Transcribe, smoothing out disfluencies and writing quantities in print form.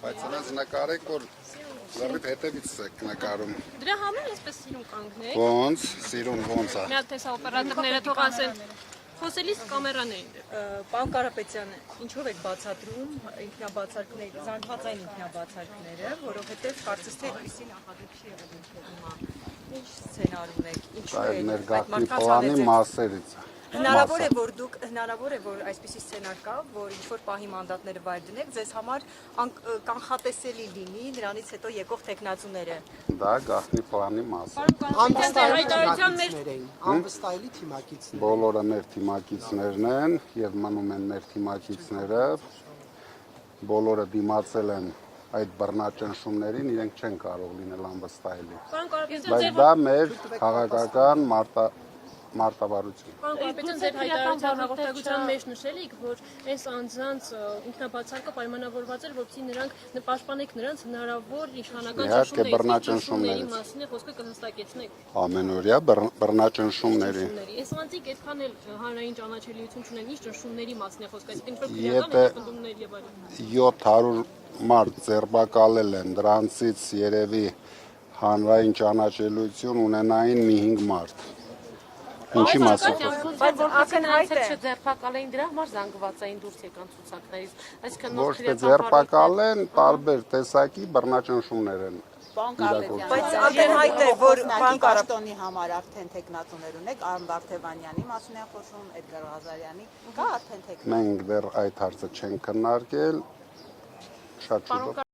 Բայց նրանց նկարեք, որ լրիվ հետևից եք նկարում։ Դրա համար այսպես սիրուն կանգնել։ Ոնց, սիրուն ոնց է։ Մի հատ տեսա օպերատորները թող ասեն խոսելիս կամերանային դեպ։ Պարոն Կարապետյան, ինչով եք բացատրում ինքնաբացարկներ, զանգվածային ինքնաբացարկները, որովհետև կարծես թե այդպիսի նախադեպ չի եղել հիմա։ Ինչ սցենար ունեք, ինչու է Մեր գաղտնի պլանի մասերից է։ Հնարավոր է որ այսպիսի սցենար կա, որ ինչ-որ պահի մանդատները վայր դնեք, ձեզ համար կանխատեսելի լինի նրանից հետո եկող տեխնացուները։ Դա գաղտնի պլանի մաս է։ Անվստահելի թիմակիցներ։ Բոլորը մեր թիմակիցներն են եւ մնում են մեր թիմակիցները։ Բոլորը դիմացել են այդ բռնաճնշումներին, իրենք չեն կարող լինել անվստահելի։ Բայց դա մեր քաղաքական մարտավարություն։ Պարոն Կարապետյան, ձեր հայտարարության հաղորդակցության մեջ նշել եք, որ այս անձանց ինքնաբացարկը պայմանավորված էր, որպեսզի նրանք պաշտպանեք նրանց հնարավոր իշխանական ճնշումների մասին է խոսքը կհստակեցնեք։ Ամենօրյա բռնաճնշումների։ Այս անձիկ այդքան էլ հանրային ճանաչելիություն չունեն, ինչ ճնշումների մասին է խոսքը, այսինքն Եթե 700 մարդ ձերբակալել են, դրանցից երևի հանրային ճանաչելիություն ունենային մի 5 մարդ։ Ինչի մասին խոսքը։ Բայց ակնհայտ է ձերբակալային դրա համար զանգվածային դուրս եկան ցուցակներից, այսինքն Ոչ թե ձերբակալեն, տարբեր տեսակի բռնաճնշումներ են։ Բայց ակնհայտ է, որ պարոն Կարապետյանի համար արդեն տեխնացուներ ունեք, Արմ Վարդևանյանի մասին է խոսում, Էդգար Ղազարյանի, կա արդեն տեխնացու։ Մենք դեռ այդ հարցը չենք քննարկել, շատ շուտ